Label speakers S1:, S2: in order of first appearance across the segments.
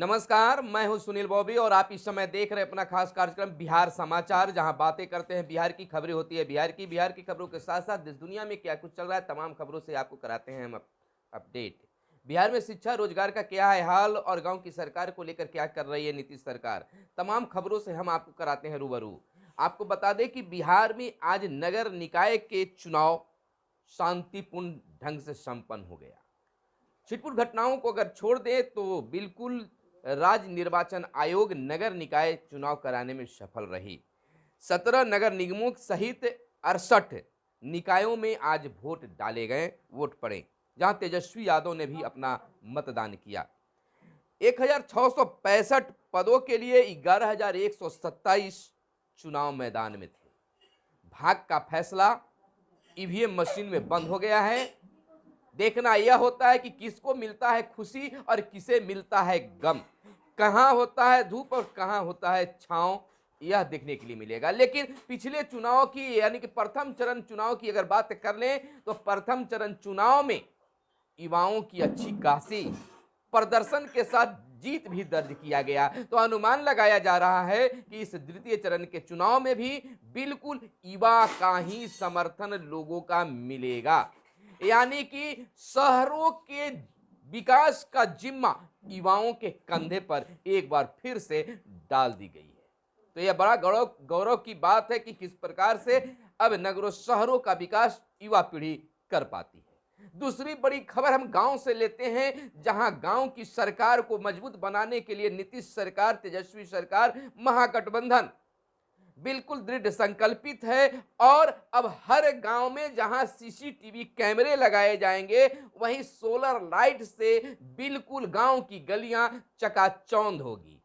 S1: नमस्कार, मैं हूं सुनील बॉबी और आप इस समय देख रहे हैं अपना खास कार्यक्रम बिहार समाचार, जहां बातें करते हैं बिहार की खबरें होती है बिहार की खबरों के साथ साथ देश दुनिया में क्या कुछ चल रहा है तमाम खबरों से आपको कराते हैं हम अपडेट। बिहार में शिक्षा रोजगार का क्या है हाल और गांव की सरकार को लेकर क्या कर रही है नीतीश सरकार, तमाम खबरों से हम आपको कराते हैं रूबरू। आपको बता दें कि बिहार में आज नगर निकाय के चुनाव शांतिपूर्ण ढंग से संपन्न हो गया। छिटपुट घटनाओं को अगर छोड़ दें तो बिल्कुल राज्य निर्वाचन आयोग नगर निकाय चुनाव कराने में सफल रही। 17 नगर निगमों सहित 68 निकायों में आज वोट डाले गए, वोट पड़े, जहां तेजस्वी यादव ने भी अपना मतदान किया। 1665 पदों के लिए 11,127 चुनाव मैदान में थे। भाग का फैसला ईवीएम मशीन में बंद हो गया है। देखना यह होता है कि किसको मिलता है खुशी और किसे मिलता है गम, कहां होता है धूप और कहां होता है छांव, यह देखने के लिए मिलेगा। लेकिन पिछले चुनाव की यानी कि प्रथम चरण चुनाव की अगर बात कर लें तो प्रथम चरण चुनाव में युवाओं की अच्छी खासी प्रदर्शन के साथ जीत भी दर्ज किया गया। तो अनुमान लगाया जा रहा है कि इस द्वितीय चरण के चुनाव में भी बिल्कुल युवा का ही समर्थन लोगों का मिलेगा, यानी कि शहरों के विकास का जिम्मा युवाओं के कंधे पर एक बार फिर से डाल दी गई है। तो यह बड़ा गौरव गौरव की बात है कि किस प्रकार से अब नगरों शहरों का विकास युवा पीढ़ी कर पाती है। दूसरी बड़ी खबर हम गांव से लेते हैं, जहां गांव की सरकार को मजबूत बनाने के लिए नीतीश सरकार, तेजस्वी सरकार, महागठबंधन बिल्कुल दृढ़ संकल्पित है। और अब हर गांव में जहां सीसीटीवी कैमरे लगाए जाएंगे वहीं सोलर लाइट से बिल्कुल गांव की गलियां चकाचौंध होगी,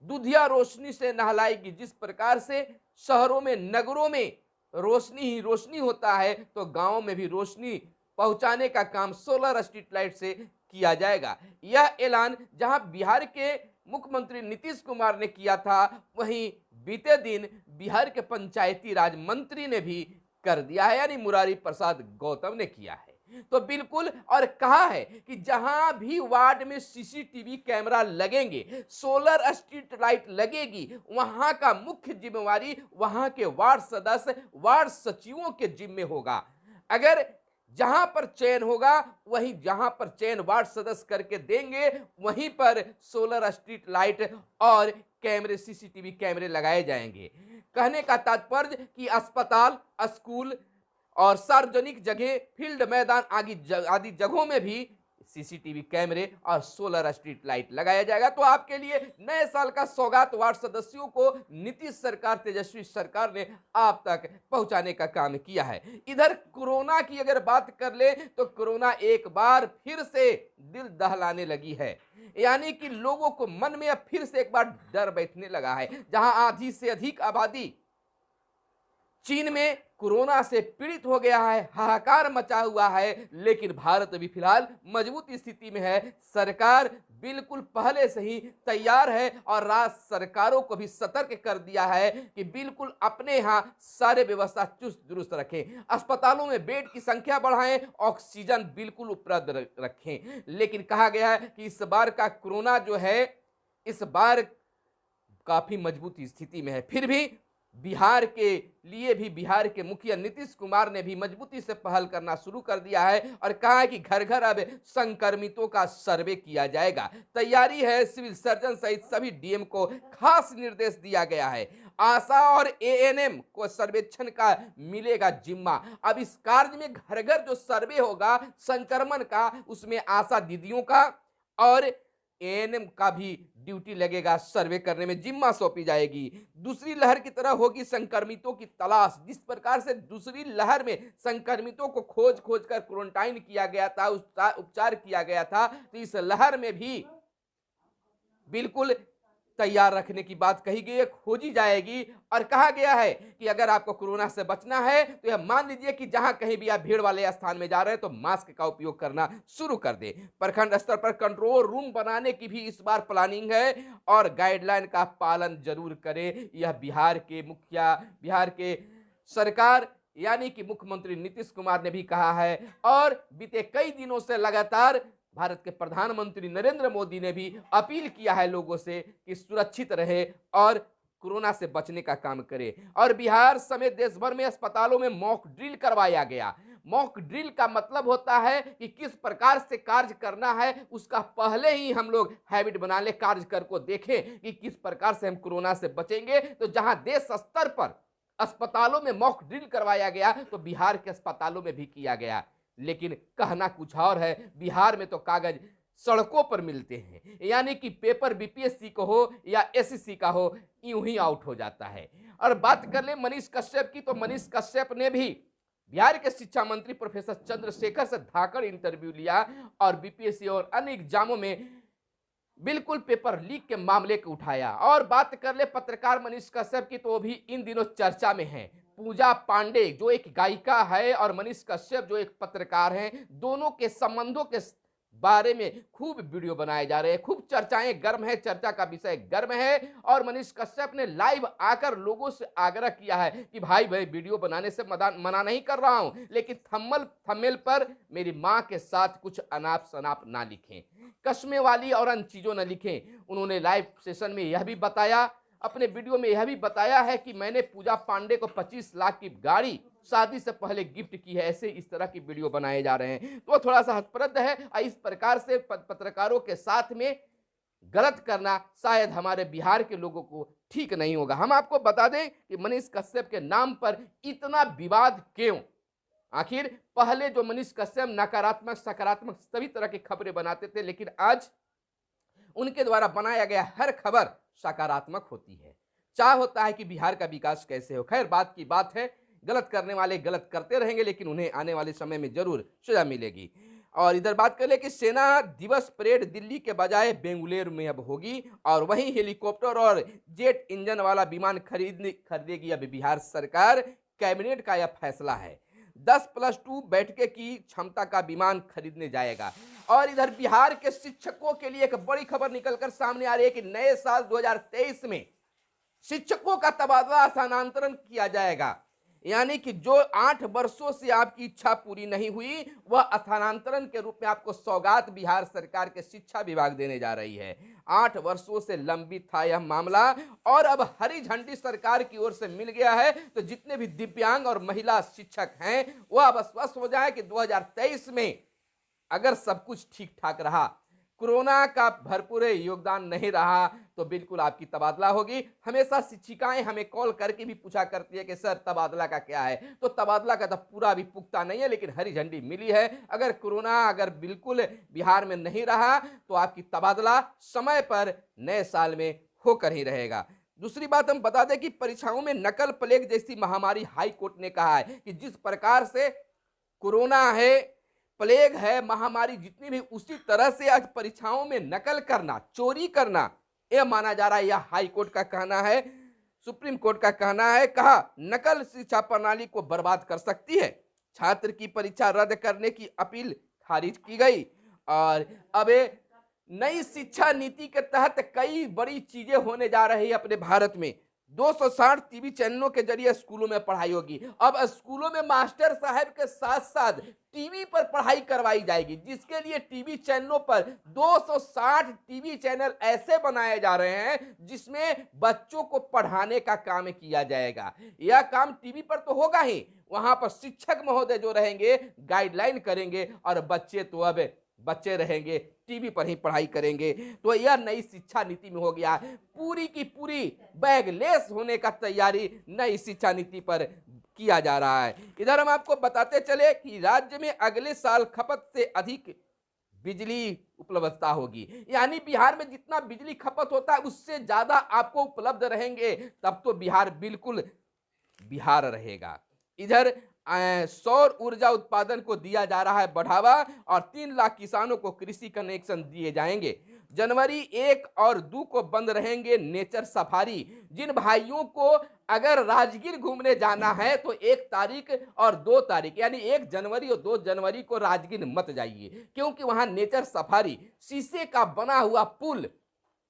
S1: दुधिया रोशनी से नहलाएगी। जिस प्रकार से शहरों में नगरों में रोशनी ही रोशनी होता है तो गांव में भी रोशनी पहुंचाने का काम सोलर स्ट्रीट लाइट से किया जाएगा। यह ऐलान जहां बिहार के मुख्यमंत्री नीतीश कुमार ने किया था, वहीं बीते दिन बिहार के पंचायती राज मंत्री ने भी कर दिया है, यानी मुरारी प्रसाद गौतम ने किया है। तो बिल्कुल, और कहा है कि जहां भी वार्ड में सीसीटीवी कैमरा लगेंगे, सोलर स्ट्रीट लाइट लगेगी, वहां का मुख्य जिम्मेवारी वहां के वार्ड सदस्य, वार्ड सचिवों के जिम्मे होगा। अगर जहां पर चयन होगा वहीं जहां पर चयन वार्ड सदस्य करके देंगे वहीं पर सोलर स्ट्रीट लाइट और कैमरे, सीसीटीवी कैमरे लगाए जाएंगे। कहने का तात्पर्य कि अस्पताल, स्कूल और सार्वजनिक जगह, फील्ड, मैदान आदि जगहों में भी सीसीटीवी कैमरे और सोलर स्ट्रीट लाइट लगाया जाएगा। तो आपके लिए नए साल का सौगात वार्ड सदस्यों को नीतीश सरकार, तेजस्वी सरकार ने आप तक पहुंचाने का काम किया है। इधर कोरोना की अगर बात कर ले तो कोरोना एक बार फिर से दिल दहलाने लगी है, यानी कि लोगों को मन में अब फिर से एक बार डर बैठने लगा है। जहां आधी से अधिक आबादी चीन में कोरोना से पीड़ित हो गया है, हाहाकार मचा हुआ है, लेकिन भारत भी फिलहाल मजबूत स्थिति में है। सरकार बिल्कुल पहले से ही तैयार है और राज्य सरकारों को भी सतर्क कर दिया है कि बिल्कुल अपने यहां सारे व्यवस्था चुस्त दुरुस्त रखें, अस्पतालों में बेड की संख्या बढ़ाएं, ऑक्सीजन बिल्कुल उपलब्ध रखें। लेकिन कहा गया है कि इस बार का कोरोना जो है इस बार काफी मजबूत स्थिति में है। फिर भी बिहार के लिए भी बिहार के मुखिया नीतीश कुमार ने भी मजबूती से पहल करना शुरू कर दिया है और कहा है कि घर घर अब संक्रमितों का सर्वे किया जाएगा। तैयारी है, सिविल सर्जन सहित सभी डीएम को खास निर्देश दिया गया है। आशा और एएनएम को सर्वेक्षण का मिलेगा जिम्मा। अब इस कार्य में घर घर जो सर्वे होगा संक्रमण का, उसमें आशा दीदियों का और एएनएम का भी ड्यूटी लगेगा, सर्वे करने में जिम्मा सौंपी जाएगी। दूसरी लहर की तरह होगी संक्रमितों की तलाश। जिस प्रकार से दूसरी लहर में संक्रमितों को खोज कर क्वारंटाइन किया गया था, उपचार किया गया था, तो इस लहर में भी बिल्कुल तैयार रखने की बात कही गई है, खोजी जाएगी। और कहा गया है कि अगर आपको कोरोना से बचना है तो यह मान लीजिए कि जहां कहीं भी आप भीड़ वाले स्थान में जा रहे हैं तो मास्क का उपयोग करना शुरू कर दे। प्रखंड स्तर पर कंट्रोल रूम बनाने की भी इस बार प्लानिंग है और गाइडलाइन का पालन जरूर करें। यह बिहार के मुखिया, बिहार के सरकार यानी कि मुख्यमंत्री नीतीश कुमार ने भी कहा है और बीते कई दिनों से लगातार भारत के प्रधानमंत्री नरेंद्र मोदी ने भी अपील किया है लोगों से कि सुरक्षित रहे और कोरोना से बचने का काम करे। और बिहार समेत देश भर में अस्पतालों में मॉक ड्रिल करवाया गया। मॉक ड्रिल का मतलब होता है कि किस प्रकार से कार्य करना है उसका पहले ही हम लोग हैबिट बना ले, कार्य कर को देखें कि किस प्रकार से हम कोरोना से बचेंगे। तो जहां देश स्तर पर अस्पतालों में मॉक ड्रिल करवाया गया तो बिहार के अस्पतालों में भी किया गया। लेकिन कहना कुछ और है, बिहार में तो कागज सड़कों पर मिलते हैं, यानी कि पेपर बीपीएससी को हो या एसएससी का हो यूं ही आउट हो जाता है। और बात कर ले मनीष कश्यप की, तो मनीष कश्यप ने भी बिहार के शिक्षा मंत्री प्रोफेसर चंद्रशेखर से धाकड़ इंटरव्यू लिया और बीपीएससी और अन्य एग्जामों में बिल्कुल पेपर लीक के मामले को उठाया। और बात कर ले पत्रकार मनीष कश्यप की, तो वो भी इन दिनों चर्चा में है। पूजा पांडे जो एक गायिका है और मनीष कश्यप जो एक पत्रकार हैं, दोनों के संबंधों के बारे में खूब वीडियो बनाए जा रहे हैं, खूब चर्चाएं गर्म है, चर्चा का विषय गर्म है। और मनीष कश्यप ने लाइव आकर लोगों से आग्रह किया है कि भाई वीडियो बनाने से मना नहीं कर रहा हूं, लेकिन थंबनेल पर मेरी मां के साथ कुछ अनाप शनाप ना लिखें, कस्में वाली और अन्य चीजों न लिखें। उन्होंने लाइव सेशन में यह भी बताया, अपने वीडियो में यह भी बताया है कि मैंने पूजा पांडे को 25 लाख की गाड़ी शादी से पहले गिफ्ट की है। ऐसे इस तरह की वीडियो बनाए जा रहे हैं, तो थोड़ा सा हतप्रद है। इस प्रकार से पत्रकारों के साथ में गलत करना शायद हमारे बिहार के लोगों को ठीक नहीं होगा। हम आपको बता दें कि मनीष कश्यप के नाम पर इतना विवाद क्यों? आखिर पहले जो मनीष कश्यप नकारात्मक सकारात्मक सभी तरह की खबरें बनाते थे, लेकिन आज उनके द्वारा बनाया गया हर खबर सकारात्मक होती है। चाह होता है कि बिहार का विकास कैसे हो। खैर बात की बात है, गलत करने वाले गलत करते रहेंगे, लेकिन उन्हें आने वाले समय में जरूर सजा मिलेगी। और इधर बात कर ले कि सेना दिवस परेड दिल्ली के बजाय बेंगलुरु में अब होगी, और वहीं हेलीकॉप्टर और जेट इंजन वाला विमान खरीदेगी अब बिहार सरकार। कैबिनेट का यह फैसला है। 10+2 बैठके की क्षमता का विमान खरीदने जाएगा। और इधर बिहार के शिक्षकों के लिए एक बड़ी खबर निकलकर सामने आ रही है कि नए साल 2023 में शिक्षकों का तबादला स्थानांतरण किया जाएगा। यानी कि जो 8 वर्षों से आपकी इच्छा पूरी नहीं हुई, वह स्थानांतरण के रूप में आपको सौगात बिहार सरकार के शिक्षा विभाग देने जा रही है। 8 वर्षों से लंबित था यह मामला और अब हरी झंडी सरकार की ओर से मिल गया है। तो जितने भी दिव्यांग और महिला शिक्षक हैं वह अब स्वस्थ हो जाए कि 2023 में अगर सब कुछ ठीक ठाक रहा, कोरोना का भरपूर योगदान नहीं रहा, तो बिल्कुल आपकी तबादला होगी। हमेशा शिक्षिकाएं हमें कॉल करके भी पूछा करती है कि सर तबादला का क्या है। तो तबादला का तो पूरा अभी पुख्ता नहीं है, लेकिन हरी झंडी मिली है। अगर कोरोना अगर बिल्कुल बिहार में नहीं रहा तो आपकी तबादला समय पर नए साल में होकर ही रहेगा। दूसरी बात हम बता दें कि परीक्षाओं में नकल प्लेग जैसी महामारी हाई कोर्ट ने कहा है कि जिस प्रकार से कोरोना है, प्लेग है, महामारी जितनी भी, उसी तरह से आज परीक्षाओं में नकल करना, चोरी करना यह माना जा रहा है। यह हाई कोर्ट का कहना है, सुप्रीम कोर्ट का कहना है। कहा नकल शिक्षा प्रणाली को बर्बाद कर सकती है। छात्र की परीक्षा रद्द करने की अपील खारिज की गई। और अब नई शिक्षा नीति के तहत कई बड़ी चीजें होने जा रही है अपने भारत में। 260 टीवी चैनलों के जरिए स्कूलों में पढ़ाई होगी। अब स्कूलों में मास्टर साहब के साथ साथ टीवी पर पढ़ाई करवाई जाएगी, जिसके लिए टीवी चैनलों पर 260 टीवी चैनल ऐसे बनाए जा रहे हैं जिसमें बच्चों को पढ़ाने का काम किया जाएगा। यह काम टीवी पर तो होगा ही, वहां पर शिक्षक महोदय जो रहेंगे गाइडलाइन करेंगे और बच्चे तो अब बच्चे रहेंगे टीवी पर ही पढ़ाई करेंगे। तो यह नई शिक्षा नीति में हो गया। पूरी की पूरी बैगलेस होने का तैयारी नई शिक्षा नीति पर किया जा रहा है। इधर हम आपको बताते चले कि राज्य में अगले साल खपत से अधिक बिजली उपलब्धता होगी। यानी बिहार में जितना बिजली खपत होता है उससे ज्यादा आपको उपलब्ध रहेंगे, तब तो बिहार बिल्कुल बिहार रहेगा। इधर सौर ऊर्जा उत्पादन को दिया जा रहा है बढ़ावा और 3 लाख किसानों को कृषि कनेक्शन दिए जाएंगे। जनवरी 1 और 2 को बंद रहेंगे नेचर सफारी। जिन भाइयों को अगर राजगीर घूमने जाना है तो 1 तारीख और 2 तारीख यानी 1 जनवरी और 2 जनवरी को राजगीर मत जाइए, क्योंकि वहां नेचर सफारी शीशे का बना हुआ पुल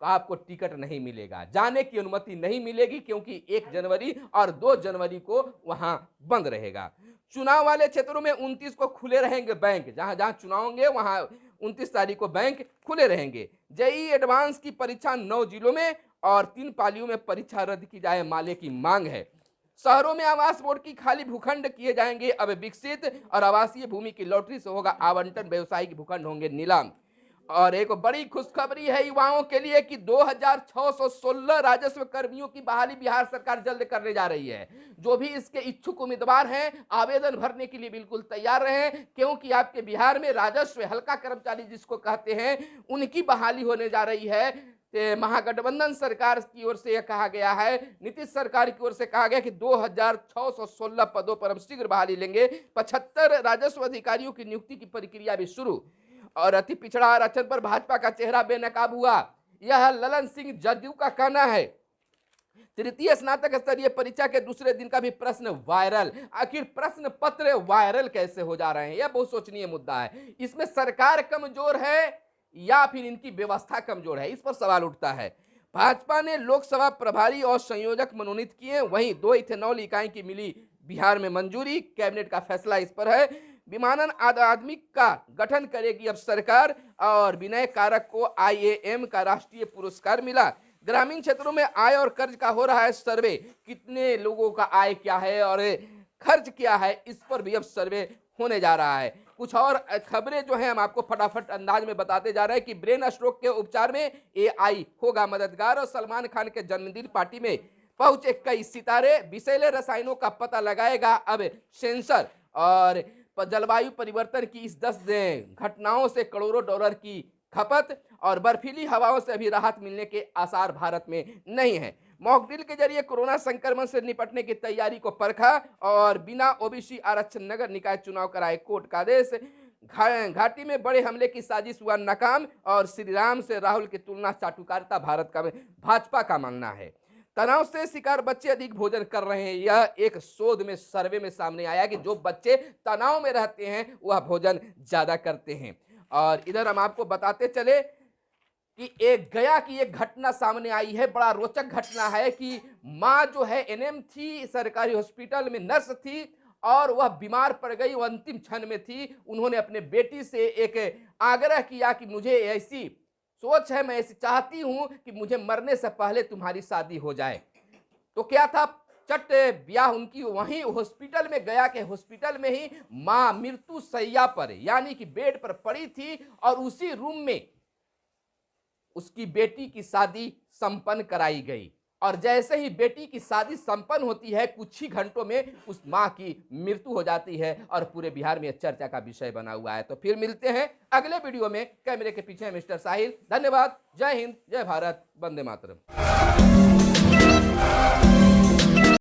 S1: आपको टिकट नहीं मिलेगा, जाने की अनुमति नहीं मिलेगी, क्योंकि 1 जनवरी और 2 जनवरी को वहां बंद रहेगा। चुनाव वाले क्षेत्रों में 29 को खुले रहेंगे बैंक। जहां जहां चुनाव होंगे वहां 29 तारीख को बैंक खुले रहेंगे। जेईई एडवांस की परीक्षा 9 जिलों में और 3 पालियों में परीक्षा रद्द की जाए, माले की मांग है। शहरों में आवास बोर्ड की खाली भूखंड किए जाएंगे अब विकसित और आवासीय भूमि की लॉटरी से होगा आवंटन, व्यवसायिक भूखंड होंगे नीलाम। और एक बड़ी खुशखबरी है युवाओं के लिए कि 2616 राजस्व कर्मियों की बहाली बिहार सरकार जल्द करने जा रही है। जो भी इसके इच्छुक उम्मीदवार हैं आवेदन भरने के लिए बिल्कुल तैयार रहें, क्योंकि आपके बिहार में राजस्व हल्का कर्मचारी जिसको कहते हैं उनकी बहाली होने जा रही है। महागठबंधन सरकार की ओर से यह कहा गया है, नीतीश सरकार की ओर से कहा गया कि 2616 पदों पर हम शीघ्र बहाली लेंगे। 75 राजस्व अधिकारियों की नियुक्ति की प्रक्रिया भी शुरू। और अति पिछड़ा आरक्षण पर भाजपा का चेहरा बेनकाब हुआ, यह ललन सिंह जदयू का कहना है। तृतीय स्नातक स्तरीय परीक्षा के दूसरे दिन का भी प्रश्न वायरल। आखिर प्रश्न पत्र वायरल कैसे हो जा रहे हैं, यह बहुत सोचनीय मुद्दा है। इसमें सरकार कमजोर है या फिर इनकी व्यवस्था कमजोर है, इस पर सवाल उठता है। भाजपा ने लोकसभा प्रभारी और संयोजक मनोनीत किए, वहीं 2 इथेनॉल इकाई की मिली बिहार में मंजूरी। कैबिनेट का फैसला इस पर है। विमानन अकादमी का गठन करेगी अब सरकार और विनय कारक को IAM का राष्ट्रीय पुरस्कार मिला। ग्रामीण क्षेत्रों में आय और कर्ज का हो रहा है सर्वे, कितने लोगों का आय क्या है और खर्च क्या है, इस पर भी अब सर्वे होने जा रहा है। कुछ और खबरें जो हैं हम आपको फटाफट अंदाज में बताते जा रहे हैं कि ब्रेन स्ट्रोक के उपचार में AI होगा मददगार। और सलमान खान के जन्मदिन पार्टी में पहुंचे कई सितारे, विषैले रसायनों का पता लगाएगा अब सेंसर। और जलवायु परिवर्तन की इस 10 घटनाओं से करोड़ों डॉलर की खपत और बर्फीली हवाओं से अभी राहत मिलने के आसार भारत में नहीं है। मॉक ड्रिल के जरिए कोरोना संक्रमण से निपटने की तैयारी को परखा और बिना OBC आरक्षण नगर निकाय चुनाव कराए, कोर्ट का आदेश। घाटी में बड़े हमले की साजिश हुआ नाकाम और श्री राम से राहुल की तुलना चाटुकारिता भाजपा का मानना है। तनाव से शिकार बच्चे अधिक भोजन कर रहे हैं, यह एक शोध में सर्वे में सामने आया कि जो बच्चे तनाव में रहते हैं वह भोजन ज्यादा करते हैं। और इधर हम आपको बताते चले कि एक गया की एक घटना सामने आई है, बड़ा रोचक घटना है कि माँ जो है NM थी, सरकारी हॉस्पिटल में नर्स थी और वह बीमार पड़ गई, वो अंतिम क्षण में थी। उन्होंने अपने बेटी से एक आग्रह किया कि मुझे ऐसी सोच है, मैं ऐसी चाहती हूं कि मुझे मरने से पहले तुम्हारी शादी हो जाए। तो क्या था, चट ब्याह उनकी वहीं हॉस्पिटल में, गया के हॉस्पिटल में ही मां मृत्यु शैया पर यानी कि बेड पर पड़ी थी और उसी रूम में उसकी बेटी की शादी संपन्न कराई गई। और जैसे ही बेटी की शादी संपन्न होती है कुछ ही घंटों में उस मां की मृत्यु हो जाती है और पूरे बिहार में चर्चा का विषय बना हुआ है। तो फिर मिलते हैं अगले वीडियो में। कैमरे के पीछे मिस्टर साहिल, धन्यवाद। जय हिंद, जय भारत, वंदे मातरम।